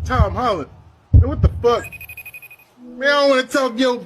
Tom Holland. Man, what the fuck? Man, I don't want to talk your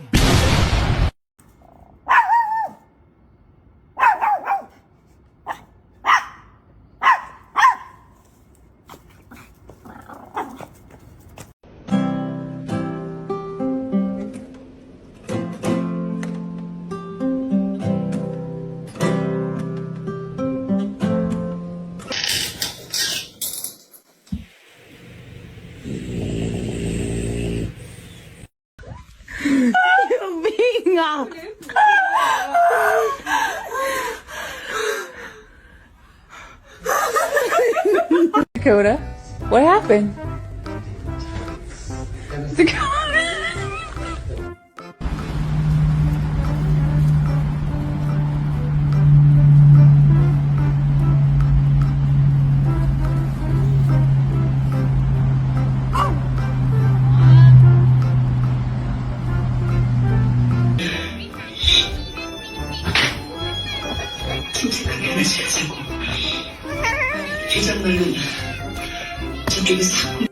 Dakota, what happened? Dakota. 대장말로 저쪽에 사고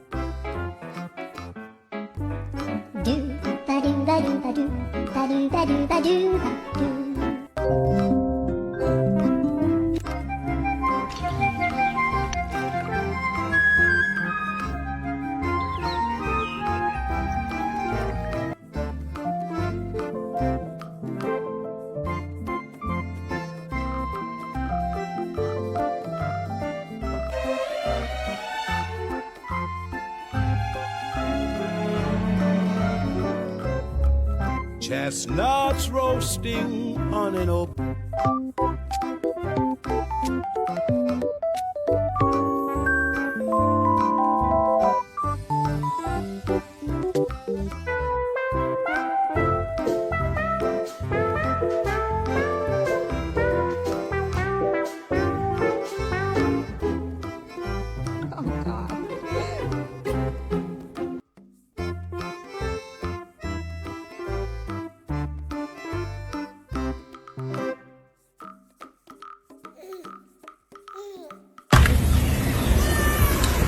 Chestnuts roasting on an open.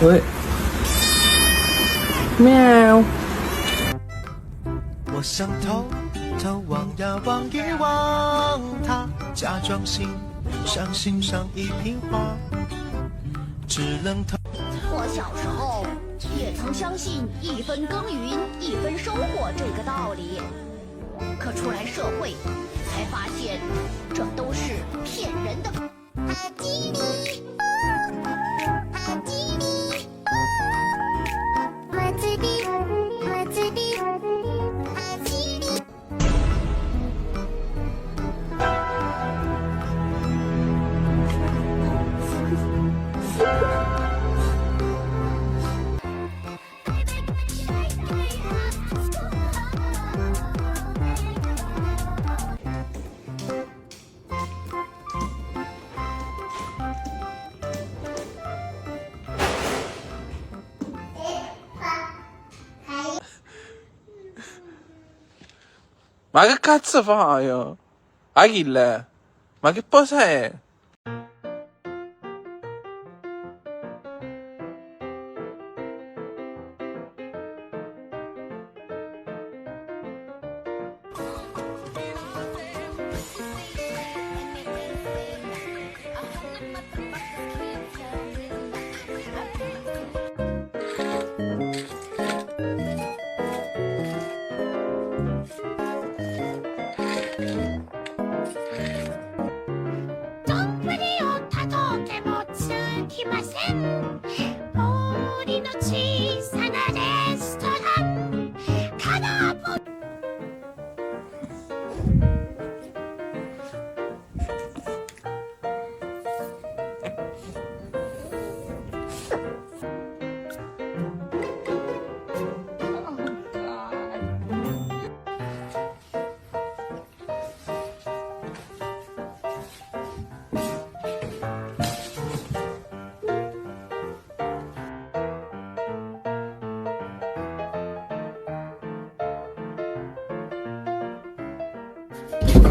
What? Meow. 我想偷偷望呀望一望他，假装像欣赏一瓶花，只能偷。我小时候也曾相信一分耕耘一分收获这个道理，可出来社会才发现，这都是骗人的。Ma che cazzo fai? Achille, ma che posa è?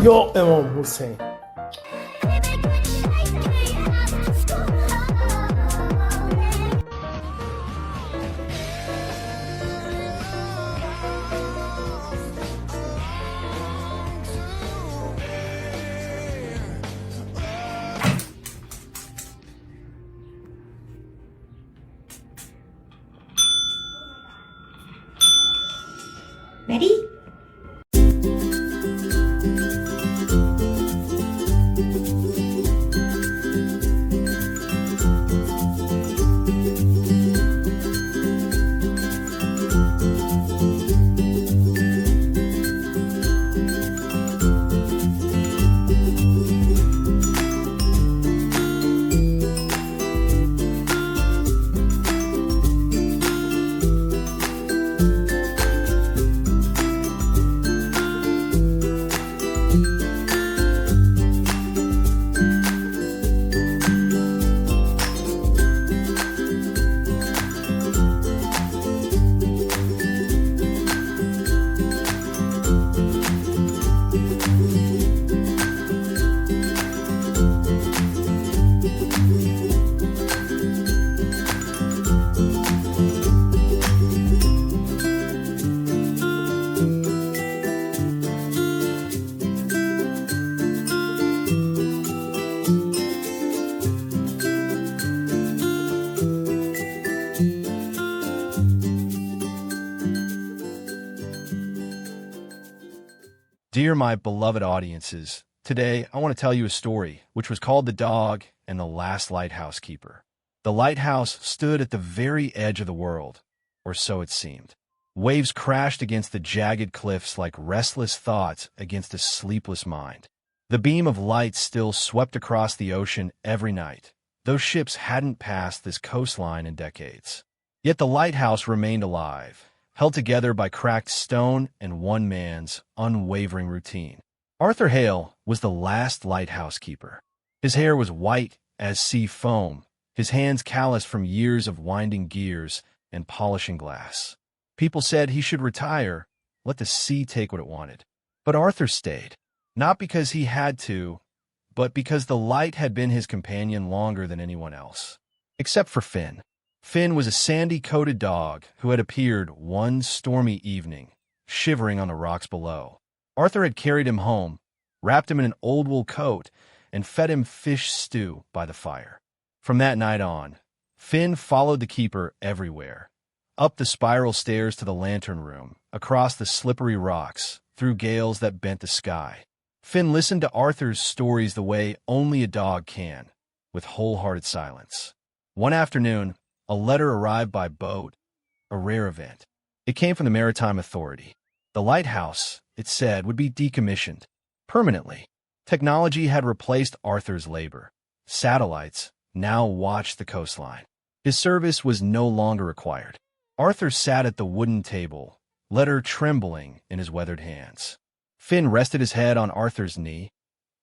يا امام حسین. Ready? Dear my beloved audiences, today I want to tell you a story which was called The Dog and the Last Lighthouse Keeper. The lighthouse stood at the very edge of the world, or so it seemed. Waves crashed against the jagged cliffs like restless thoughts against a sleepless mind. The beam of light still swept across the ocean every night. Those ships hadn't passed this coastline in decades. Yet the lighthouse remained alive, held together by cracked stone and one man's unwavering routine. Arthur Hale was the last lighthouse keeper. His hair was white as sea foam, his hands calloused from years of winding gears and polishing glass. People said he should retire, let the sea take what it wanted. But Arthur stayed, not because he had to, but because the light had been his companion longer than anyone else. Except for Finn. Finn was a sandy-coated dog who had appeared one stormy evening, shivering on the rocks below. Arthur had carried him home, wrapped him in an old wool coat, and fed him fish stew by the fire. From that night on, Finn followed the keeper everywhere, up the spiral stairs to the lantern room, across the slippery rocks, through gales that bent the sky. Finn listened to Arthur's stories the way only a dog can, with wholehearted silence. One afternoon, a letter arrived by boat, a rare event. It came from the Maritime Authority. The lighthouse, it said, would be decommissioned permanently. Technology had replaced Arthur's labor. Satellites now watched the coastline. His service was no longer required. Arthur sat at the wooden table, letter trembling in his weathered hands. Finn rested his head on Arthur's knee,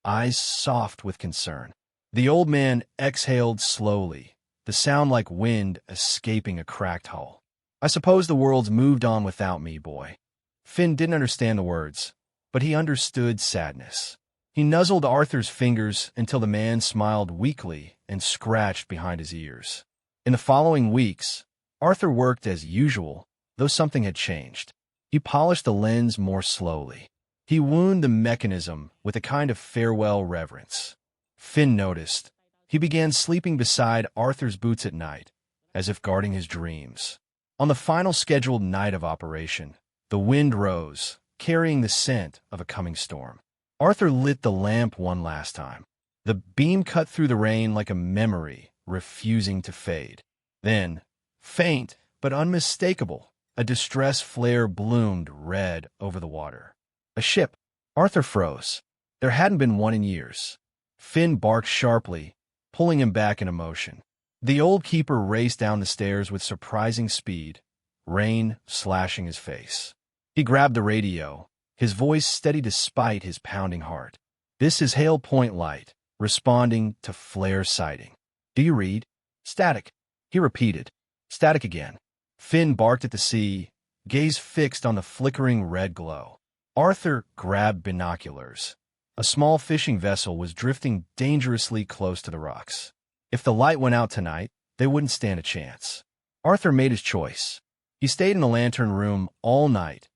eyes soft with concern. The old man exhaled slowly, the sound like wind escaping a cracked hull. I suppose the world's moved on without me, boy. Finn didn't understand the words, but he understood sadness. He nuzzled Arthur's fingers until the man smiled weakly and scratched behind his ears. In the following weeks, Arthur worked as usual, though something had changed. He polished the lens more slowly. He wound the mechanism with a kind of farewell reverence. Finn noticed. He began sleeping beside Arthur's boots at night, as if guarding his dreams. On the final scheduled night of operation, the wind rose, carrying the scent of a coming storm. Arthur lit the lamp one last time. The beam cut through the rain like a memory, refusing to fade. Then, faint but unmistakable, a distress flare bloomed red over the water. A ship. Arthur froze. There hadn't been one in years. Finn barked sharply, pulling him back in emotion. The old keeper raced down the stairs with surprising speed, rain slashing his face. He grabbed the radio, his voice steady despite his pounding heart. "This is Hale Point Light, responding to flare sighting. Do you read?" "Static," he repeated. Static again. Finn barked at the sea, gaze fixed on the flickering red glow. Arthur grabbed binoculars. A small fishing vessel was drifting dangerously close to the rocks. If the light went out tonight, they wouldn't stand a chance. Arthur made his choice. He stayed in the lantern room all night,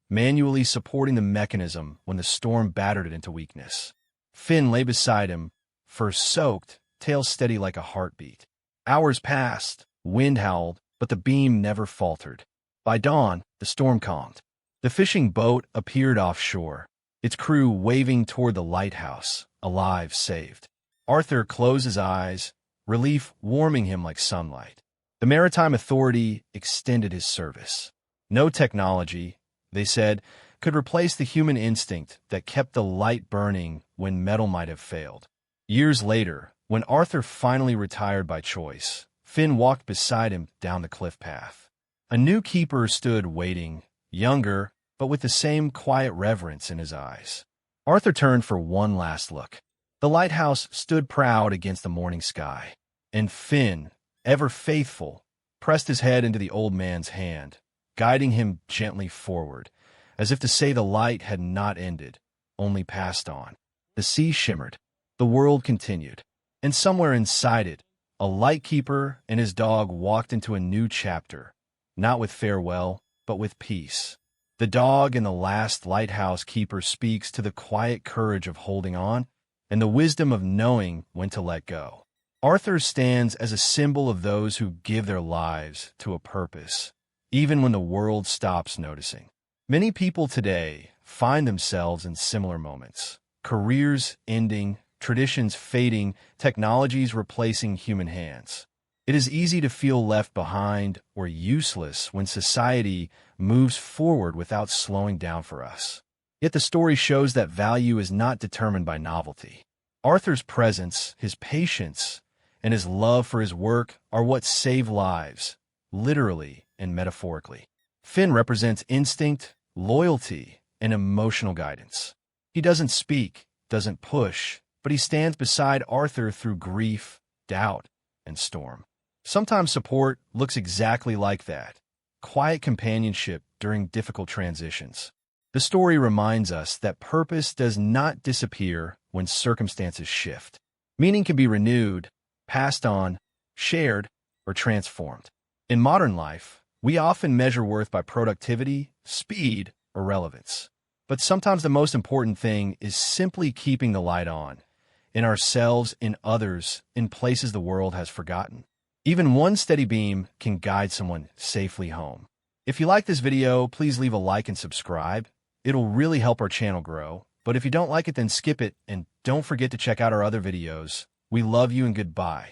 manually supporting the mechanism when the storm battered it into weakness. Finn lay beside him, fur soaked, tail steady like a heartbeat. Hours passed, wind howled, but the beam never faltered. By dawn, the storm calmed. The fishing boat appeared offshore, its crew waving toward the lighthouse, alive, saved. Arthur closed his eyes, relief warming him like sunlight. The Maritime Authority extended his service. No technology, they said, could replace the human instinct that kept the light burning when metal might have failed. Years later, when Arthur finally retired by choice, Finn walked beside him down the cliff path. A new keeper stood waiting, younger, but with the same quiet reverence in his eyes. Arthur turned for one last look. The lighthouse stood proud against the morning sky, and Finn, ever faithful, pressed his head into the old man's hand, guiding him gently forward, as if to say the light had not ended, only passed on. The sea shimmered. The world continued. And somewhere inside it, a lightkeeper and his dog walked into a new chapter, not with farewell, but with peace. The dog in the last lighthouse keeper speaks to the quiet courage of holding on and the wisdom of knowing when to let go. Arthur stands as a symbol of those who give their lives to a purpose, even when the world stops noticing. Many people today find themselves in similar moments. Careers ending, traditions fading, technologies replacing human hands. It is easy to feel left behind or useless when society moves forward without slowing down for us. Yet the story shows that value is not determined by novelty. Arthur's presence, his patience, and his love for his work are what save lives, literally and metaphorically. Finn represents instinct, loyalty, and emotional guidance. He doesn't speak, doesn't push, but he stands beside Arthur through grief, doubt, and storm. Sometimes support looks exactly like that. Quiet companionship during difficult transitions. The story reminds us that purpose does not disappear when circumstances shift. Meaning can be renewed, passed on, shared, or transformed. In modern life, we often measure worth by productivity, speed, or relevance. But sometimes the most important thing is simply keeping the light on, in ourselves, in others, in places the world has forgotten. Even one steady beam can guide someone safely home. If you like this video, please leave a like and subscribe. It'll really help our channel grow. But if you don't like it, then skip it, and don't forget to check out our other videos. We love you and goodbye.